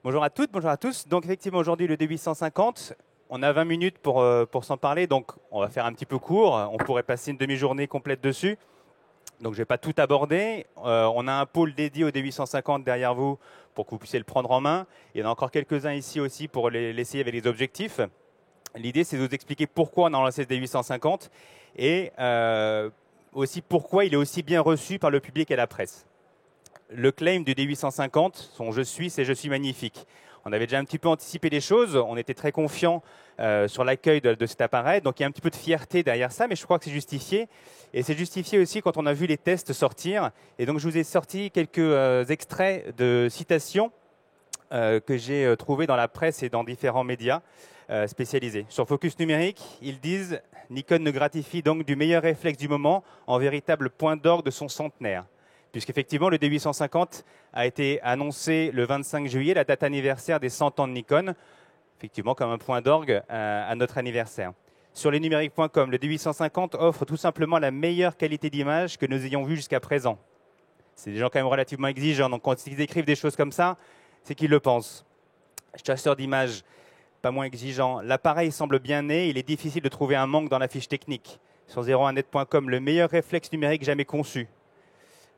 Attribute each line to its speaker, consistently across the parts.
Speaker 1: Bonjour à toutes, bonjour à tous. Donc effectivement aujourd'hui le D850, on a 20 minutes pour s'en parler, donc on va faire un petit peu court. On pourrait passer une demi-journée complète dessus. Donc je ne vais pas tout aborder. On a un pôle dédié au D850 derrière vous pour que vous puissiez le prendre en main. Il y en a encore quelques-uns ici aussi pour l'essayer avec les objectifs. L'idée c'est de vous expliquer pourquoi on a lancé ce D850 et aussi pourquoi il est aussi bien reçu par le public et la presse. Le claim du D850, son Je suis, c'est Je suis magnifique. On avait déjà un petit peu anticipé les choses, on était très confiant sur l'accueil de cet appareil, donc il y a un petit peu de fierté derrière ça, mais je crois que c'est justifié. Et c'est justifié aussi quand on a vu les tests sortir. Et donc je vous ai sorti quelques extraits de citations que j'ai trouvées dans la presse et dans différents médias spécialisés. Sur Focus Numérique, ils disent « Nikon ne gratifie donc du meilleur réflexe du moment en véritable point d'orgue de son centenaire ». Puisqu'effectivement, le D850 a été annoncé le 25 juillet, la date anniversaire des 100 ans de Nikon, effectivement comme un point d'orgue à notre anniversaire. Sur lesnumériques.com, le D850 offre tout simplement la meilleure qualité d'image que nous ayons vue jusqu'à présent. C'est des gens quand même relativement exigeants, donc quand ils écrivent des choses comme ça, c'est qu'ils le pensent. Chasseur d'images, pas moins exigeant. L'appareil semble bien né, il est difficile de trouver un manque dans la fiche technique. Sur 01net.com, le meilleur réflexe numérique jamais conçu.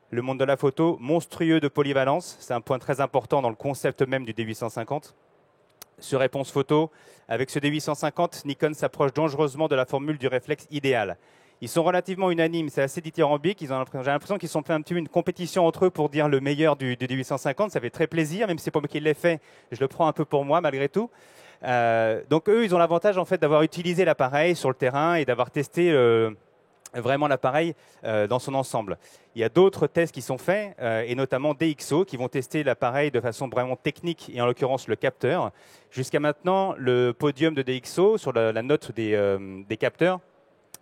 Speaker 1: Le monde de la photo, monstrueux de polyvalence, c'est un point très important dans le concept même du D850. Sur réponse photo, avec ce D850, Nikon s'approche dangereusement de la formule du réflexe idéal. Ils sont relativement unanimes, c'est assez dithyrambique, j'ai l'impression qu'ils ont fait un petit peu une compétition entre eux pour dire le meilleur du D850, ça fait très plaisir, même si c'est pas moi qui l'ai fait, je le prends un peu pour moi malgré tout. Donc eux, ils ont l'avantage en fait d'avoir utilisé l'appareil sur le terrain et d'avoir testé vraiment l'appareil dans son ensemble. Il y a d'autres tests qui sont faits, et notamment DxO, qui vont tester l'appareil de façon vraiment technique, et en l'occurrence le capteur. Jusqu'à maintenant, le podium de DxO sur la note des capteurs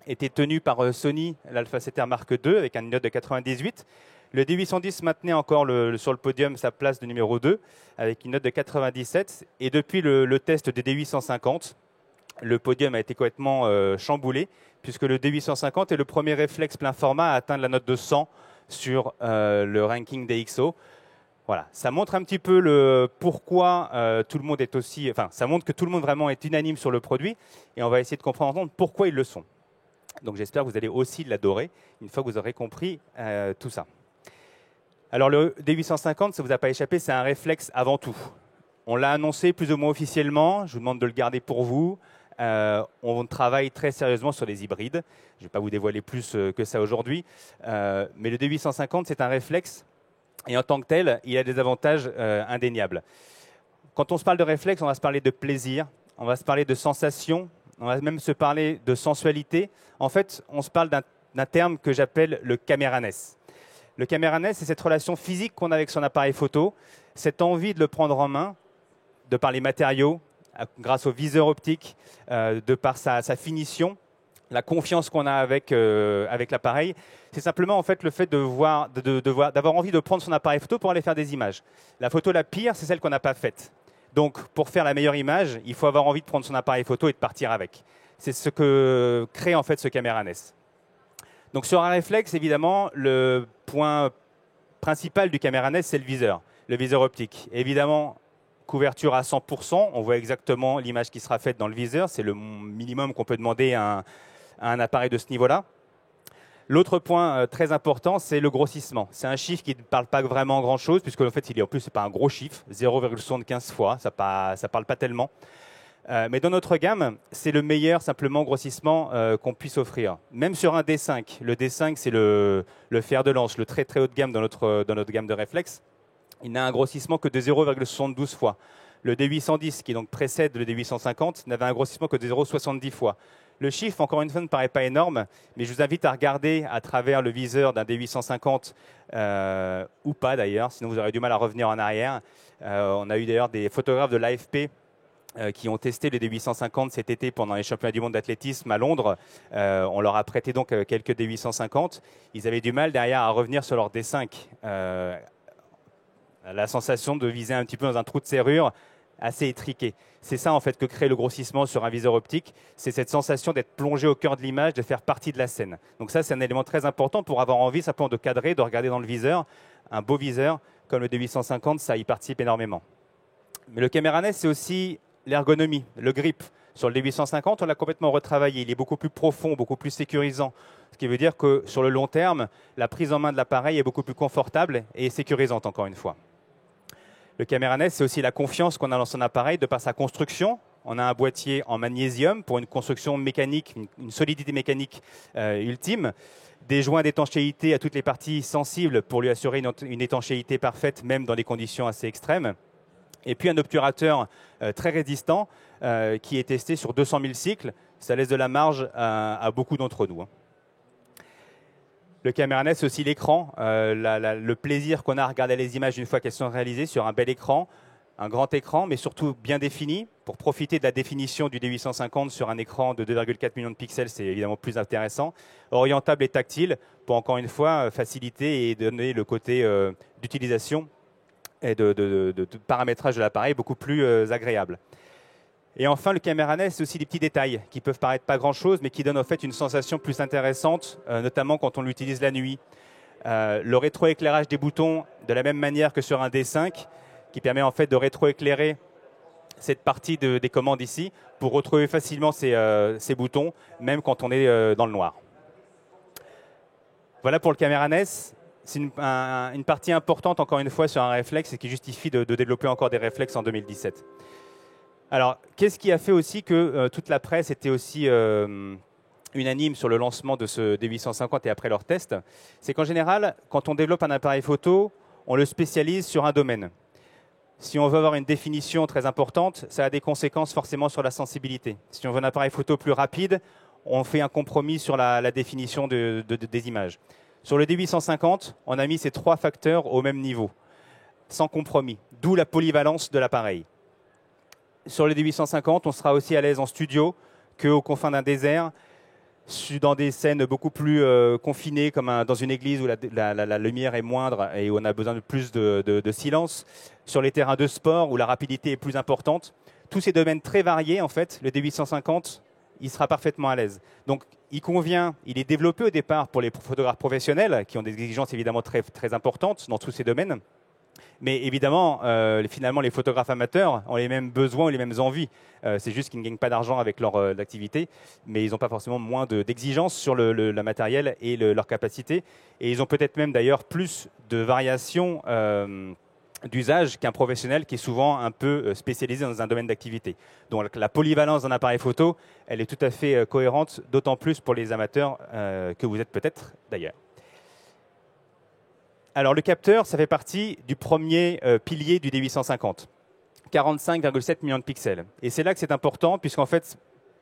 Speaker 1: était tenu par Sony, l'Alpha 7R Mark II, avec une note de 98. Le D810 maintenait encore sur le podium sa place de numéro 2, avec une note de 97. Et depuis le test des D850, le podium a été complètement chamboulé, puisque le D850 est le premier réflexe plein format à atteindre la note de 100 sur le ranking DxO. Voilà, ça montre un petit peu pourquoi tout le monde est aussi... Enfin, ça montre que tout le monde vraiment est unanime sur le produit, et on va essayer de comprendre pourquoi ils le sont. Donc j'espère que vous allez aussi l'adorer, une fois que vous aurez compris tout ça. Alors le D850, ça ne vous a pas échappé, c'est un réflexe avant tout. On l'a annoncé plus ou moins officiellement, je vous demande de le garder pour vous. On travaille très sérieusement sur les hybrides. Je ne vais pas vous dévoiler plus que ça aujourd'hui. Mais le D850, c'est un réflexe. Et en tant que tel, il a des avantages indéniables. Quand on se parle de réflexe, on va se parler de plaisir, on va se parler de sensation, on va même se parler de sensualité. En fait, on se parle d'un terme que j'appelle le caméraness. Le caméraness, c'est cette relation physique qu'on a avec son appareil photo, cette envie de le prendre en main, de par les matériaux, grâce au viseur optique, de par sa finition, la confiance qu'on a avec l'appareil. C'est simplement en fait le fait d'avoir envie de prendre son appareil photo pour aller faire des images. La photo la pire, c'est celle qu'on n'a pas faite. Donc pour faire la meilleure image, il faut avoir envie de prendre son appareil photo et de partir avec. C'est ce que crée en fait ce caméraness. Donc sur un réflexe, évidemment, le point principal du caméraness, c'est le viseur optique. Évidemment, couverture à 100%, on voit exactement l'image qui sera faite dans le viseur, c'est le minimum qu'on peut demander à un appareil de ce niveau-là. L'autre point très important, c'est le grossissement. C'est un chiffre qui ne parle pas vraiment grand-chose, puisque en fait, en plus, ce n'est pas un gros chiffre, 0,75 fois, ça ne parle pas tellement. Mais dans notre gamme, c'est le meilleur simplement grossissement qu'on puisse offrir. Même sur un D5, le D5, c'est le fer de lance, le très très haut de gamme dans notre gamme de réflexes. Il n'a un grossissement que de 0,72 fois. Le D810, qui donc précède le D850, n'avait un grossissement que de 0,70 fois. Le chiffre, encore une fois, ne paraît pas énorme, mais je vous invite à regarder à travers le viseur d'un D850, ou pas d'ailleurs, sinon vous aurez du mal à revenir en arrière. On a eu d'ailleurs des photographes de l'AFP qui ont testé les D850 cet été pendant les championnats du monde d'athlétisme à Londres. On leur a prêté donc quelques D850. Ils avaient du mal derrière à revenir sur leur D5. La sensation de viser un petit peu dans un trou de serrure assez étriqué. C'est ça en fait que crée le grossissement sur un viseur optique, c'est cette sensation d'être plongé au cœur de l'image, de faire partie de la scène. Donc ça, c'est un élément très important pour avoir envie simplement de cadrer, de regarder dans le viseur. Un beau viseur comme le D850, ça y participe énormément. Mais le caméra NES, c'est aussi l'ergonomie, le grip. Sur le D850, on l'a complètement retravaillé. Il est beaucoup plus profond, beaucoup plus sécurisant. Ce qui veut dire que sur le long terme, la prise en main de l'appareil est beaucoup plus confortable et sécurisante, encore une fois. Le caméra NES, c'est aussi la confiance qu'on a dans son appareil de par sa construction. On a un boîtier en magnésium pour une construction mécanique, une solidité mécanique ultime. Des joints d'étanchéité à toutes les parties sensibles pour lui assurer une étanchéité parfaite, même dans des conditions assez extrêmes. Et puis un obturateur très résistant qui est testé sur 200 000 cycles. Ça laisse de la marge à beaucoup d'entre nous. Le caméra NES, c'est aussi l'écran, le plaisir qu'on a à regarder les images une fois qu'elles sont réalisées sur un bel écran, un grand écran, mais surtout bien défini. Pour profiter de la définition du D850 sur un écran de 2,4 millions de pixels, c'est évidemment plus intéressant. Orientable et tactile pour, encore une fois, faciliter et donner le côté d'utilisation et de paramétrage de l'appareil beaucoup plus agréable. Et enfin, le caméra NES, c'est aussi des petits détails qui peuvent paraître pas grand-chose, mais qui donnent en fait une sensation plus intéressante, notamment quand on l'utilise la nuit. Le rétroéclairage des boutons, de la même manière que sur un D5, qui permet en fait de rétroéclairer cette partie des commandes ici, pour retrouver facilement ces boutons, même quand on est dans le noir. Voilà pour le caméra NES. C'est une partie importante, encore une fois, sur un réflexe et qui justifie de développer encore des réflexes en 2017. Alors, qu'est-ce qui a fait aussi que toute la presse était aussi unanime sur le lancement de ce D850 et après leur test? C'est qu'en général, quand on développe un appareil photo, on le spécialise sur un domaine. Si on veut avoir une définition très importante, ça a des conséquences forcément sur la sensibilité. Si on veut un appareil photo plus rapide, on fait un compromis sur la définition des images. Sur le D850, on a mis ces trois facteurs au même niveau, sans compromis, d'où la polyvalence de l'appareil. Sur le D850, on sera aussi à l'aise en studio qu'aux confins d'un désert, dans des scènes beaucoup plus confinées, comme dans une église où la lumière est moindre et où on a besoin de plus de silence, sur les terrains de sport où la rapidité est plus importante. Tous ces domaines très variés, en fait, le D850, il sera parfaitement à l'aise. Donc, il est développé au départ pour les photographes professionnels, qui ont des exigences évidemment très, très importantes dans tous ces domaines. Mais évidemment, finalement, les photographes amateurs ont les mêmes besoins ou les mêmes envies. C'est juste qu'ils ne gagnent pas d'argent avec leur activité, mais ils n'ont pas forcément moins d'exigences sur le matériel et leur capacité. Et ils ont peut-être même d'ailleurs plus de variations d'usage qu'un professionnel qui est souvent un peu spécialisé dans un domaine d'activité. Donc la polyvalence d'un appareil photo, elle est tout à fait cohérente, d'autant plus pour les amateurs que vous êtes peut-être d'ailleurs. Alors le capteur, ça fait partie du premier pilier du D850, 45,7 millions de pixels. Et c'est là que c'est important, puisqu'en fait,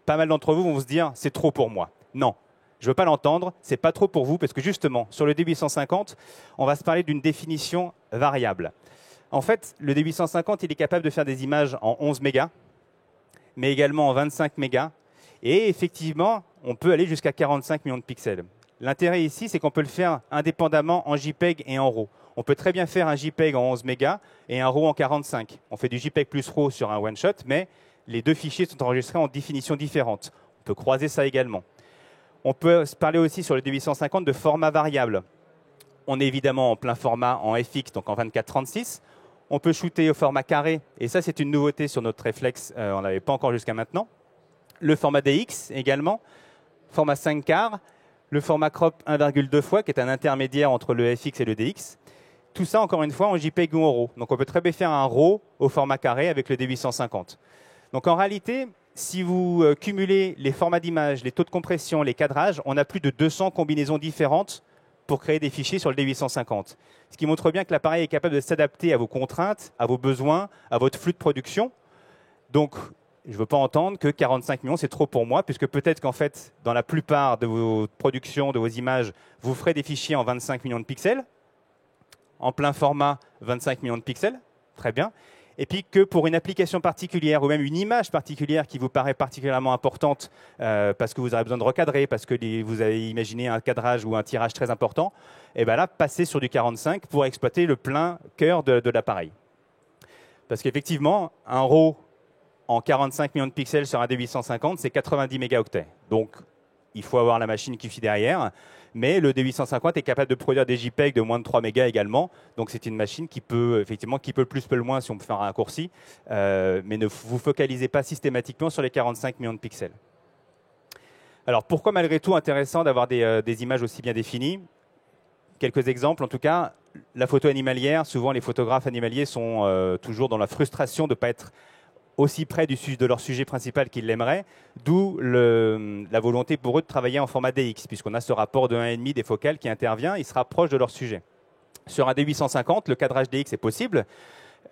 Speaker 1: pas mal d'entre vous vont se dire, c'est trop pour moi. Non, je ne veux pas l'entendre, c'est pas trop pour vous, parce que justement, sur le D850, on va se parler d'une définition variable. En fait, le D850, il est capable de faire des images en 11 mégas, mais également en 25 mégas. Et effectivement, on peut aller jusqu'à 45 millions de pixels. L'intérêt ici, c'est qu'on peut le faire indépendamment en JPEG et en RAW. On peut très bien faire un JPEG en 11 mégas et un RAW en 45. On fait du JPEG plus RAW sur un one-shot, mais les deux fichiers sont enregistrés en définitions différentes. On peut croiser ça également. On peut se parler aussi sur le D850 de format variable. On est évidemment en plein format en FX, donc en 24-36. On peut shooter au format carré, et ça c'est une nouveauté sur notre réflexe, on n'avait pas encore jusqu'à maintenant. Le format DX également, format 5 quarts, le format crop 1,2 fois, qui est un intermédiaire entre le FX et le DX. Tout ça, encore une fois, en JPEG ou en RAW. Donc on peut très bien faire un RAW au format carré avec le D850. Donc en réalité, si vous cumulez les formats d'image, les taux de compression, les cadrages, on a plus de 200 combinaisons différentes pour créer des fichiers sur le D850. Ce qui montre bien que l'appareil est capable de s'adapter à vos contraintes, à vos besoins, à votre flux de production. Donc, je ne veux pas entendre que 45 millions, c'est trop pour moi, puisque peut-être qu'en fait, dans la plupart de vos productions, de vos images, vous ferez des fichiers en 25 millions de pixels, en plein format 25 millions de pixels, très bien. Et puis que pour une application particulière ou même une image particulière qui vous paraît particulièrement importante parce que vous avez besoin de recadrer, parce que vous avez imaginé un cadrage ou un tirage très important, et bien là, passez sur du 45 pour exploiter le plein cœur de l'appareil. Parce qu'effectivement, un RAW en 45 millions de pixels sur un D850, c'est 90 mégaoctets. Donc, il faut avoir la machine qui suit derrière. Mais le D850 est capable de produire des JPEG de moins de 3 mégas également. Donc c'est une machine qui peut, effectivement, qui peut le plus, peut le moins si on peut faire un raccourci. Mais ne vous focalisez pas systématiquement sur les 45 millions de pixels. Alors pourquoi malgré tout intéressant d'avoir des images aussi bien définies? Quelques exemples en tout cas. La photo animalière, souvent les photographes animaliers sont toujours dans la frustration de ne pas être aussi près de leur sujet principal qu'ils l'aimeraient, d'où la volonté pour eux de travailler en format DX, puisqu'on a ce rapport de 1,5 des focales qui intervient, ils se rapprochent de leur sujet. Sur un D850, le cadrage DX est possible,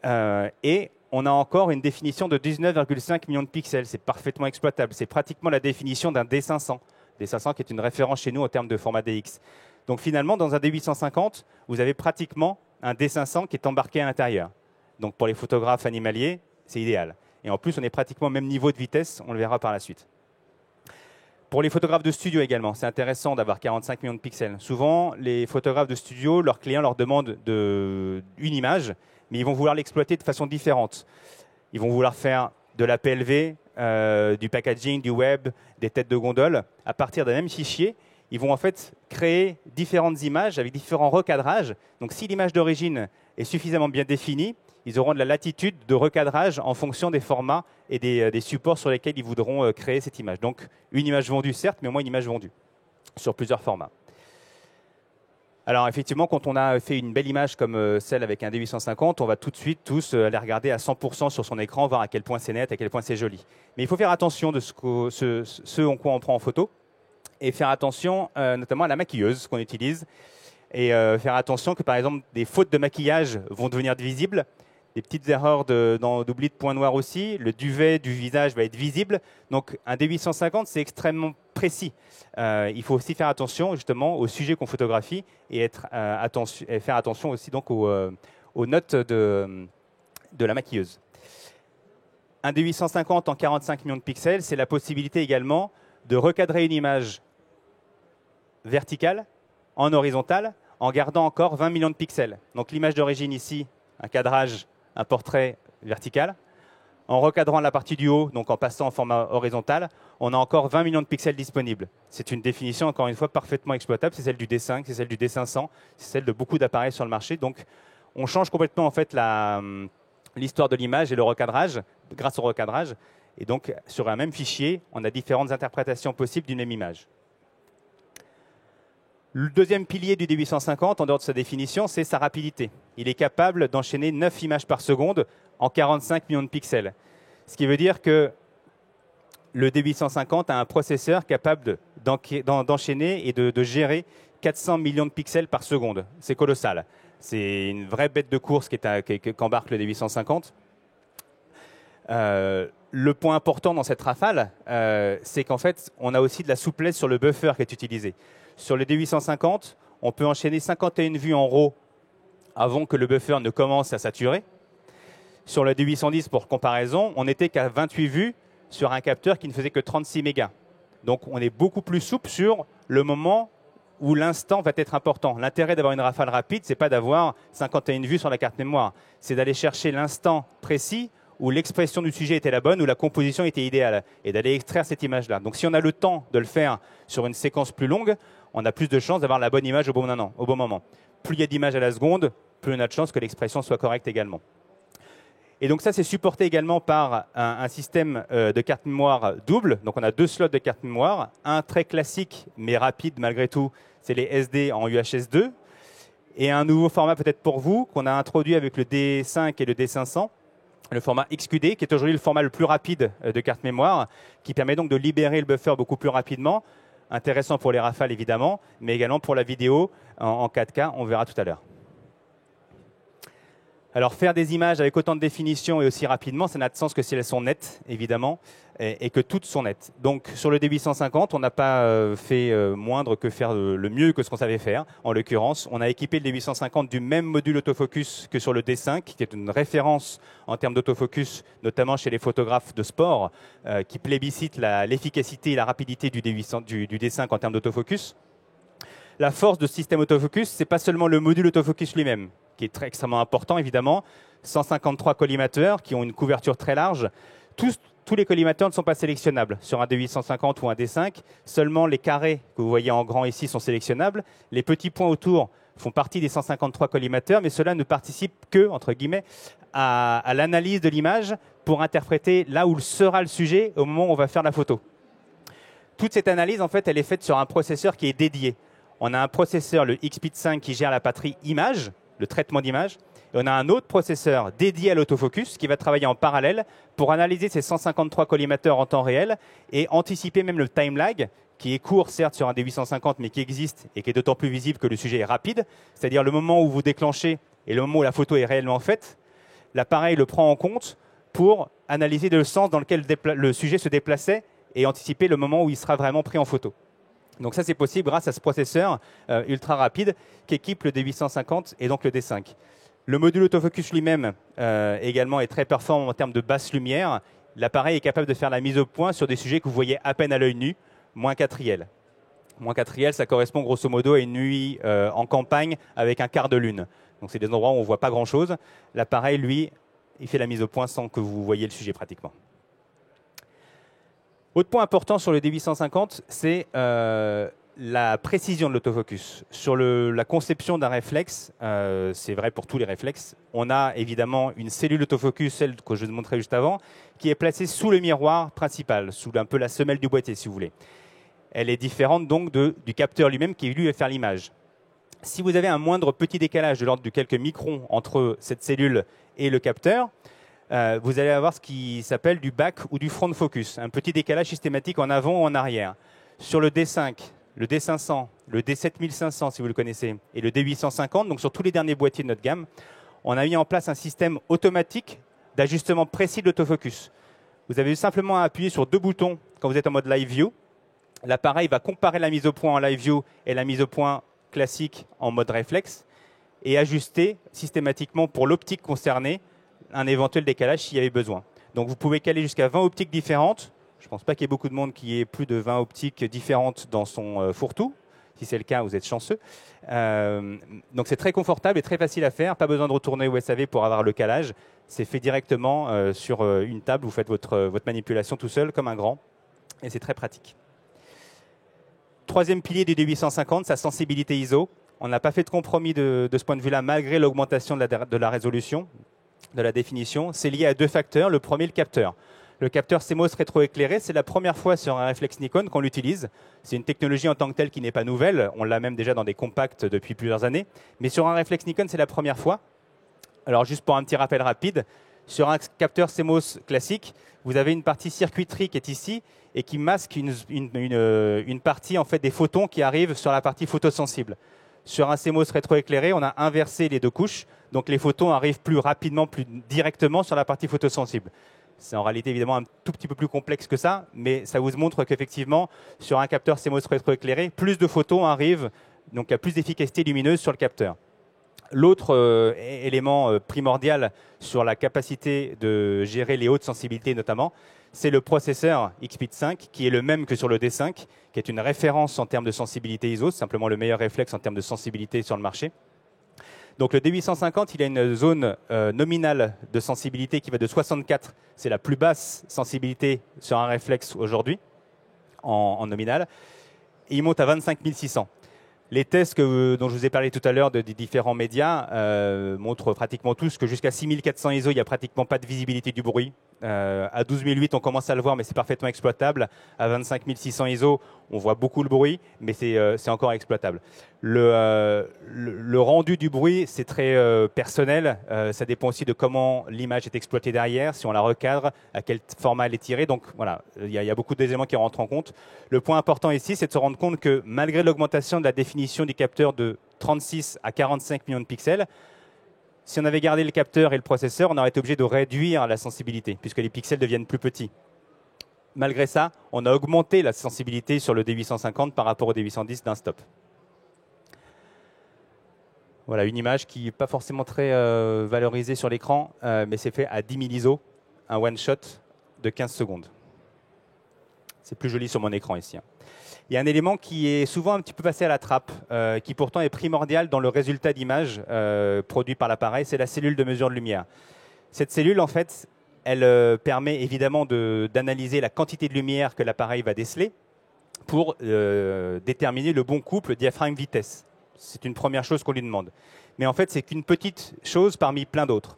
Speaker 1: et on a encore une définition de 19,5 millions de pixels, c'est parfaitement exploitable, c'est pratiquement la définition d'un D500, D500 qui est une référence chez nous en termes de format DX. Donc finalement, dans un D850, vous avez pratiquement un D500 qui est embarqué à l'intérieur. Donc pour les photographes animaliers, c'est idéal. Et en plus, on est pratiquement au même niveau de vitesse, on le verra par la suite. Pour les photographes de studio également, c'est intéressant d'avoir 45 millions de pixels. Souvent, les photographes de studio, leurs clients leur demandent une image, mais ils vont vouloir l'exploiter de façon différente. Ils vont vouloir faire de la PLV, du packaging, du web, des têtes de gondole. À partir d'un même fichier, ils vont en fait créer différentes images avec différents recadrages. Donc si l'image d'origine est suffisamment bien définie, ils auront de la latitude de recadrage en fonction des formats et des supports sur lesquels ils voudront créer cette image. Donc une image vendue, certes, mais au moins une image vendue sur plusieurs formats. Alors effectivement, quand on a fait une belle image comme celle avec un D850, on va tout de suite tous aller regarder à 100% sur son écran, voir à quel point c'est net, à quel point c'est joli. Mais il faut faire attention de ce en quoi on prend en photo et faire attention notamment à la maquilleuse qu'on utilise et faire attention que par exemple des fautes de maquillage vont devenir visibles. Des petites erreurs d'oubli de points noirs aussi. Le duvet du visage va être visible. Donc un D850, c'est extrêmement précis. Il faut aussi faire attention justement au sujet qu'on photographie et faire attention aussi donc aux notes de la maquilleuse. Un D850 en 45 millions de pixels, c'est la possibilité également de recadrer une image verticale en horizontale en gardant encore 20 millions de pixels. Donc l'image d'origine ici, un cadrage, un portrait vertical. En recadrant la partie du haut, donc en passant en format horizontal, on a encore 20 millions de pixels disponibles. C'est une définition, encore une fois, parfaitement exploitable. C'est celle du D5, c'est celle du D500, c'est celle de beaucoup d'appareils sur le marché. Donc, on change complètement en fait l'histoire de l'image et le recadrage, grâce au recadrage. Et donc, sur un même fichier, on a différentes interprétations possibles d'une même image. Le deuxième pilier du D850, en dehors de sa définition, c'est sa rapidité. Il est capable d'enchaîner 9 images par seconde en 45 millions de pixels. Ce qui veut dire que le D850 a un processeur capable d'enchaîner et de gérer 400 millions de pixels par seconde. C'est colossal. C'est une vraie bête de course qu'embarque le D850. Le point important dans cette rafale, c'est qu'en fait, on a aussi de la souplesse sur le buffer qui est utilisé. Sur le D850, on peut enchaîner 51 vues en RAW avant que le buffer ne commence à saturer. Sur le D810, pour comparaison, on n'était qu'à 28 vues sur un capteur qui ne faisait que 36 mégas. Donc on est beaucoup plus souple sur le moment où l'instant va être important. L'intérêt d'avoir une rafale rapide, ce n'est pas d'avoir 51 vues sur la carte mémoire. C'est d'aller chercher l'instant précis où l'expression du sujet était la bonne, où la composition était idéale, et d'aller extraire cette image-là. Donc si on a le temps de le faire sur une séquence plus longue, on a plus de chances d'avoir la bonne image au bon moment. Plus il y a d'images à la seconde, plus on a de chances que l'expression soit correcte également. Et donc ça, c'est supporté également par un système de carte mémoire double. Donc on a 2 slots de carte mémoire. Un très classique, mais rapide malgré tout, c'est les SD en UHS 2. Et un nouveau format peut-être pour vous, qu'on a introduit avec le D5 et le D500. Le format XQD, qui est aujourd'hui le format le plus rapide de carte mémoire, qui permet donc de libérer le buffer beaucoup plus rapidement. Intéressant pour les rafales, évidemment, mais également pour la vidéo en 4K, on verra tout à l'heure. Alors, faire des images avec autant de définition et aussi rapidement, ça n'a de sens que si elles sont nettes, évidemment, et que toutes sont nettes. Donc, sur le D850, on n'a pas fait moindre que faire le mieux que ce qu'on savait faire. En l'occurrence, on a équipé le D850 du même module autofocus que sur le D5, qui est une référence en termes d'autofocus, notamment chez les photographes de sport, qui plébiscitent l'efficacité et la rapidité du D5 en termes d'autofocus. La force de ce système autofocus, ce n'est pas seulement le module autofocus lui-même, qui est extrêmement important, évidemment. 153 collimateurs qui ont une couverture très large. tous les collimateurs ne sont pas sélectionnables. Sur un D850 ou un D5, seulement les carrés que vous voyez en grand ici sont sélectionnables. Les petits points autour font partie des 153 collimateurs, mais cela ne participe que, entre guillemets, à l'analyse de l'image pour interpréter là où sera le sujet au moment où on va faire la photo. Toute cette analyse, en fait, elle est faite sur un processeur qui est dédié. On a un processeur, le XPIT5, qui gère la partie image, le traitement d'image. Et on a un autre processeur dédié à l'autofocus qui va travailler en parallèle pour analyser ces 153 collimateurs en temps réel et anticiper même le time lag, qui est court, certes, sur un D850, mais qui existe et qui est d'autant plus visible que le sujet est rapide, c'est-à-dire le moment où vous déclenchez et le moment où la photo est réellement faite. L'appareil le prend en compte pour analyser le sens dans lequel le sujet se déplaçait et anticiper le moment où il sera vraiment pris en photo. Donc ça, c'est possible grâce à ce processeur ultra rapide qu'équipe le D850 et donc le D5. Le module autofocus lui-même également est très performant en termes de basse lumière. L'appareil est capable de faire la mise au point sur des sujets que vous voyez à peine à l'œil nu, moins 4 IL. Moins 4 IL, ça correspond grosso modo à une nuit en campagne avec un quart de lune. Donc c'est des endroits où on ne voit pas grand-chose. L'appareil, lui, il fait la mise au point sans que vous voyez le sujet pratiquement. Autre point important sur le D850, c'est la précision de l'autofocus. Sur la conception d'un réflexe, c'est vrai pour tous les réflexes, on a évidemment une cellule autofocus, celle que je vous montrais juste avant, qui est placée sous le miroir principal, sous un peu la semelle du boîtier si vous voulez. Elle est différente donc du capteur lui-même qui lui va faire l'image. Si vous avez un moindre petit décalage de l'ordre de quelques microns entre cette cellule et le capteur, vous allez avoir ce qui s'appelle du back ou du front focus, un petit décalage systématique en avant ou en arrière. Sur le D5, le D500, le D7500 si vous le connaissez, et le D850, donc sur tous les derniers boîtiers de notre gamme, on a mis en place un système automatique d'ajustement précis de l'autofocus. Vous avez simplement à appuyer sur 2 boutons quand vous êtes en mode Live View. L'appareil va comparer la mise au point en Live View et la mise au point classique en mode réflexe et ajuster systématiquement pour l'optique concernée un éventuel décalage s'il y avait besoin. Donc vous pouvez caler jusqu'à 20 optiques différentes. Je ne pense pas qu'il y ait beaucoup de monde qui ait plus de 20 optiques différentes dans son fourre-tout. Si c'est le cas, vous êtes chanceux. Donc c'est très confortable et très facile à faire. Pas besoin de retourner au SAV pour avoir le calage. C'est fait directement sur une table. Vous faites votre manipulation tout seul comme un grand. Et c'est très pratique. Troisième pilier du D850, sa sensibilité ISO. On n'a pas fait de compromis de ce point de vue-là, malgré l'augmentation de la résolution, de la définition. C'est lié à 2 facteurs. Le premier, le capteur. Le capteur CMOS rétroéclairé, c'est la première fois sur un réflexe Nikon qu'on l'utilise. C'est une technologie en tant que telle qui n'est pas nouvelle. On l'a même déjà dans des compacts depuis plusieurs années. Mais sur un réflexe Nikon, c'est la première fois. Alors juste pour un petit rappel rapide, sur un capteur CMOS classique, vous avez une partie circuiterie qui est ici et qui masque une partie en fait, des photons qui arrivent sur la partie photosensible. Sur un CMOS rétroéclairé, on a inversé les 2 couches. Donc les photons arrivent plus rapidement, plus directement sur la partie photosensible. C'est en réalité évidemment un tout petit peu plus complexe que ça, mais ça vous montre qu'effectivement, sur un capteur CMOS rétroéclairé, plus de photons arrivent, donc il y a plus d'efficacité lumineuse sur le capteur. L'autre élément primordial sur la capacité de gérer les hautes sensibilités notamment, c'est le processeur XPIT5 qui est le même que sur le D5, qui est une référence en termes de sensibilité ISO, c'est simplement le meilleur réflexe en termes de sensibilité sur le marché. Donc le D850, il a une zone nominale de sensibilité qui va de 64, c'est la plus basse sensibilité sur un réflexe aujourd'hui, en nominal, et il monte à 25 600. Les tests dont je vous ai parlé tout à l'heure des différents médias montrent pratiquement tous que jusqu'à 6400 ISO, il n'y a pratiquement pas de visibilité du bruit. À 12008, on commence à le voir, mais c'est parfaitement exploitable. À 25 600 ISO, on voit beaucoup le bruit, mais c'est encore exploitable. Le rendu du bruit, c'est très personnel. Ça dépend aussi de comment l'image est exploitée derrière, si on la recadre, à quel format elle est tirée. Donc voilà, il y a beaucoup d'éléments qui rentrent en compte. Le point important ici, c'est de se rendre compte que malgré l'augmentation de la définition du capteur de 36 à 45 millions de pixels, si on avait gardé le capteur et le processeur, on aurait été obligé de réduire la sensibilité, puisque les pixels deviennent plus petits. Malgré ça, on a augmenté la sensibilité sur le D850 par rapport au D810 d'un stop. Voilà, une image qui n'est pas forcément très valorisée sur l'écran, mais c'est fait à 10 000 ISO, un one-shot de 15 secondes. C'est plus joli sur mon écran ici. Il y a un élément qui est souvent un petit peu passé à la trappe, qui pourtant est primordial dans le résultat d'image produit par l'appareil, c'est la cellule de mesure de lumière. Cette cellule, en fait, elle permet évidemment d'analyser la quantité de lumière que l'appareil va déceler pour déterminer le bon couple diaphragme-vitesse. C'est une première chose qu'on lui demande. Mais en fait, c'est qu'une petite chose parmi plein d'autres.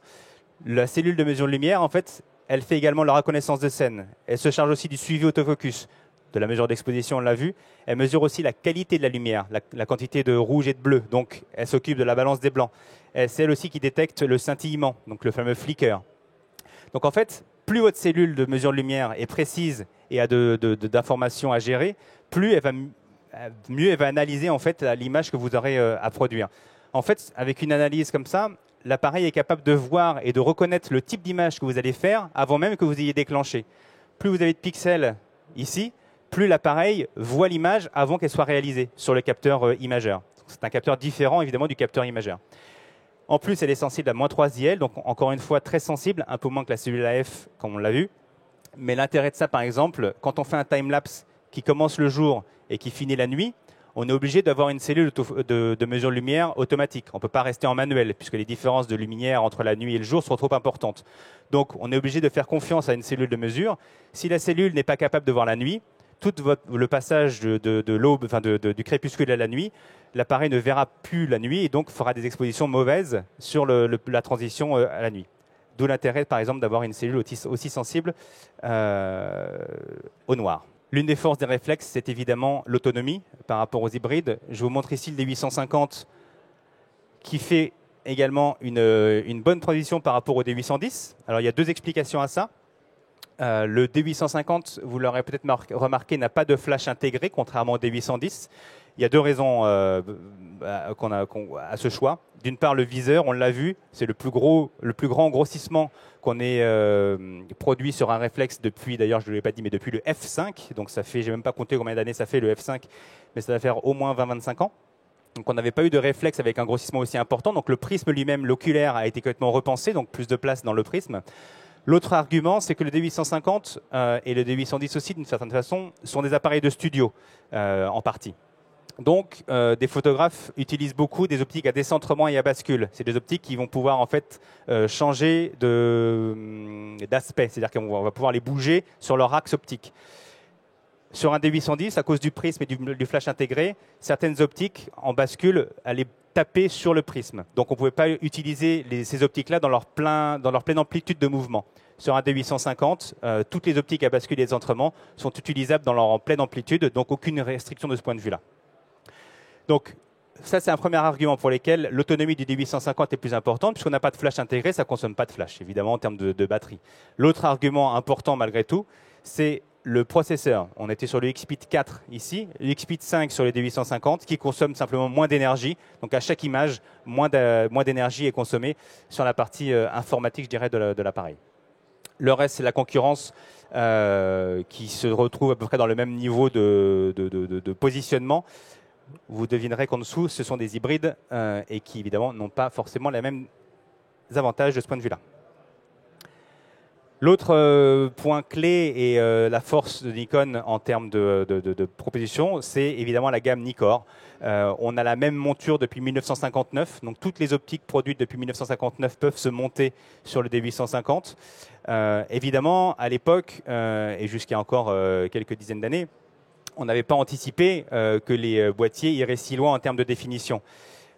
Speaker 1: La cellule de mesure de lumière, en fait, elle fait également la reconnaissance de scène. Elle se charge aussi du suivi autofocus, de la mesure d'exposition, on l'a vu. Elle mesure aussi la qualité de la lumière, la quantité de rouge et de bleu. Donc, elle s'occupe de la balance des blancs. C'est elle aussi qui détecte le scintillement, donc le fameux flicker. Donc, en fait, plus votre cellule de mesure de lumière est précise et a d'informations à gérer, plus mieux elle va analyser en fait l'image que vous aurez à produire. En fait, avec une analyse comme ça, l'appareil est capable de voir et de reconnaître le type d'image que vous allez faire avant même que vous ayez déclenché. Plus vous avez de pixels ici, plus l'appareil voit l'image avant qu'elle soit réalisée sur le capteur imageur. C'est un capteur différent évidemment du capteur imageur. En plus, elle est sensible à -3 IL, donc encore une fois très sensible, un peu moins que la cellule AF comme on l'a vu. Mais l'intérêt de ça, par exemple, quand on fait un time-lapse qui commence le jour et qui finit la nuit, on est obligé d'avoir une cellule de mesure de lumière automatique. On ne peut pas rester en manuel, puisque les différences de lumière entre la nuit et le jour sont trop importantes. Donc, on est obligé de faire confiance à une cellule de mesure. Si la cellule n'est pas capable de voir la nuit, tout le passage de l'aube, enfin du crépuscule à la nuit, l'appareil ne verra plus la nuit et donc fera des expositions mauvaises sur la transition à la nuit. D'où l'intérêt, par exemple, d'avoir une cellule aussi sensible au noir. L'une des forces des réflexes, c'est évidemment l'autonomie par rapport aux hybrides. Je vous montre ici le D850 qui fait également une bonne transition par rapport au D810. Alors, il y a deux explications à ça. Le D850, vous l'aurez peut-être remarqué, n'a pas de flash intégré, contrairement au D810. Il y a deux raisons à ce choix. D'une part, le viseur, on l'a vu, c'est le plus grand grossissement qu'on ait produit sur un réflexe depuis, d'ailleurs, je ne l'ai pas dit, mais depuis le F5. Donc ça fait, je n'ai même pas compté combien d'années ça fait le F5, mais ça va faire au moins 20-25 ans. Donc on n'avait pas eu de réflexe avec un grossissement aussi important. Donc le prisme lui-même, l'oculaire, a été complètement repensé, donc plus de place dans le prisme. L'autre argument, c'est que le D850 et le D810 aussi, d'une certaine façon, sont des appareils de studio en partie. Donc, des photographes utilisent beaucoup des optiques à décentrement et à bascule. C'est des optiques qui vont pouvoir en fait changer d'aspect, c'est-à-dire qu'on va pouvoir les bouger sur leur axe optique. Sur un D810, à cause du prisme et du flash intégré, certaines optiques en bascule allaient taper sur le prisme. Donc on ne pouvait pas utiliser ces optiques-là dans leur pleine amplitude de mouvement. Sur un D850, toutes les optiques à bascule et décentrement sont utilisables dans leur pleine amplitude, donc aucune restriction de ce point de vue-là. Donc, ça, c'est un premier argument pour lequel l'autonomie du D850 est plus importante, puisqu'on n'a pas de flash intégré, ça ne consomme pas de flash, évidemment, en termes de batterie. L'autre argument important, malgré tout, c'est le processeur. On était sur le XPIT 4 ici, le XPIT 5 sur le D850, qui consomme simplement moins d'énergie. Donc, à chaque image, moins d'énergie est consommée sur la partie informatique, je dirais, de l'appareil. Le reste, c'est la concurrence qui se retrouve à peu près dans le même niveau de positionnement. Vous devinerez qu'en dessous, ce sont des hybrides et qui, évidemment, n'ont pas forcément les mêmes avantages de ce point de vue-là. L'autre point clé et la force de Nikon en termes de proposition, c'est évidemment la gamme Nikkor. On a la même monture depuis 1959, donc toutes les optiques produites depuis 1959 peuvent se monter sur le D850. Évidemment, à l'époque, et jusqu'à encore quelques dizaines d'années, on n'avait pas anticipé que les boîtiers iraient si loin en termes de définition.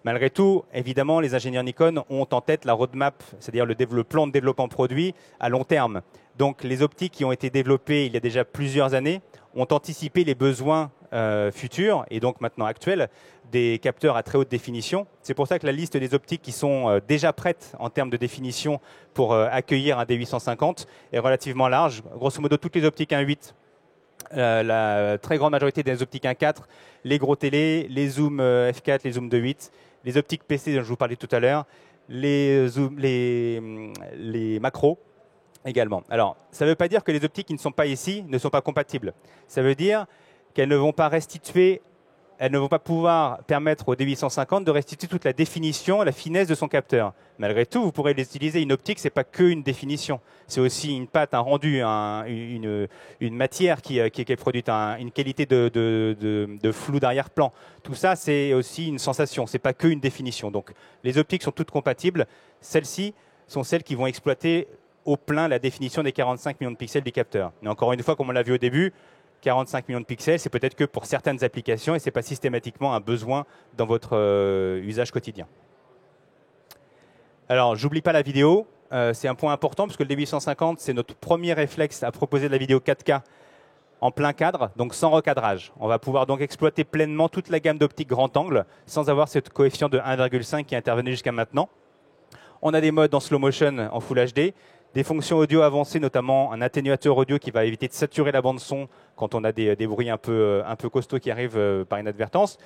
Speaker 1: Malgré tout, évidemment, les ingénieurs Nikon ont en tête la roadmap, c'est-à-dire le plan de développement produit à long terme. Donc, les optiques qui ont été développées il y a déjà plusieurs années ont anticipé les besoins futurs et donc maintenant actuels des capteurs à très haute définition. C'est pour ça que la liste des optiques qui sont déjà prêtes en termes de définition pour accueillir un D850 est relativement large. Grosso modo, toutes les optiques 1.8, la très grande majorité des optiques 1.4, les gros télé, les zooms f4, les zooms 2.8, les optiques PC dont je vous parlais tout à l'heure, les macros également. Alors, ça ne veut pas dire que les optiques qui ne sont pas ici ne sont pas compatibles. Ça veut dire qu'elles ne vont pas restituer, elles ne vont pas pouvoir permettre au D850 de restituer toute la définition, la finesse de son capteur. Malgré tout, vous pourrez les utiliser. Une optique, ce n'est pas qu'une définition. C'est aussi une pâte, un rendu, une matière qui est produite, une qualité de flou d'arrière-plan. Tout ça, c'est aussi une sensation. Ce n'est pas qu'une définition. Donc, les optiques sont toutes compatibles. Celles-ci sont celles qui vont exploiter au plein la définition des 45 millions de pixels du capteur. Mais encore une fois, comme on l'a vu au début, 45 millions de pixels, c'est peut-être que pour certaines applications et ce n'est pas systématiquement un besoin dans votre usage quotidien. Alors, j'oublie pas la vidéo. C'est un point important parce que le D850, c'est notre premier réflexe à proposer de la vidéo 4K en plein cadre, donc sans recadrage. On va pouvoir donc exploiter pleinement toute la gamme d'optiques grand angle sans avoir ce coefficient de 1,5 qui est intervenu jusqu'à maintenant. On a des modes en slow motion en Full HD, des fonctions audio avancées, notamment un atténuateur audio qui va éviter de saturer la bande son quand on a des bruits un peu costauds qui arrivent par inadvertance.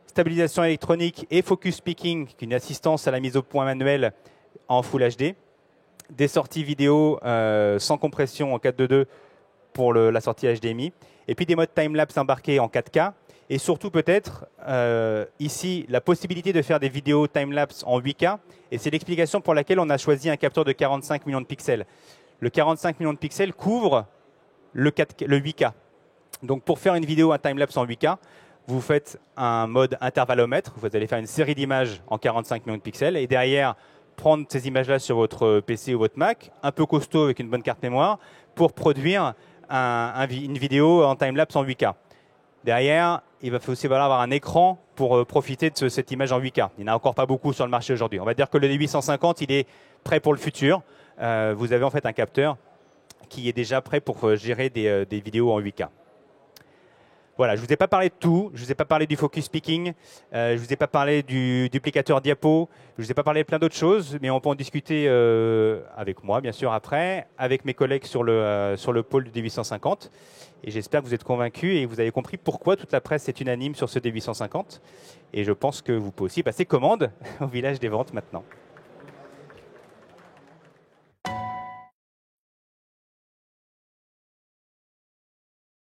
Speaker 1: Stabilisation électronique et focus speaking, une assistance à la mise au point manuelle en Full HD. Des sorties vidéo sans compression en 4.2.2 pour la sortie HDMI. Et puis des modes time-lapse embarqués en 4K. Et surtout peut-être, ici, la possibilité de faire des vidéos time-lapse en 8K. Et c'est l'explication pour laquelle on a choisi un capteur de 45 millions de pixels. Le 45 millions de pixels couvre le 8K. Donc pour faire une vidéo, un time-lapse en 8K, vous faites un mode intervallomètre. Vous allez faire une série d'images en 45 millions de pixels. Et derrière, prendre ces images-là sur votre PC ou votre Mac, un peu costaud avec une bonne carte mémoire, pour produire une vidéo en time-lapse en 8K. Derrière, il va aussi falloir avoir un écran pour profiter de cette image en 8K. Il n'y en a encore pas beaucoup sur le marché aujourd'hui. On va dire que le D850, il est prêt pour le futur. Vous avez en fait un capteur qui est déjà prêt pour gérer des vidéos en 8K. Voilà, je ne vous ai pas parlé de tout, je ne vous ai pas parlé du focus speaking, je ne vous ai pas parlé du duplicateur diapo, je ne vous ai pas parlé de plein d'autres choses, mais on peut en discuter avec moi, bien sûr, après, avec mes collègues sur le pôle du D850. Et j'espère que vous êtes convaincus et que vous avez compris pourquoi toute la presse est unanime sur ce D850. Et je pense que vous pouvez aussi passer commande au village des ventes maintenant.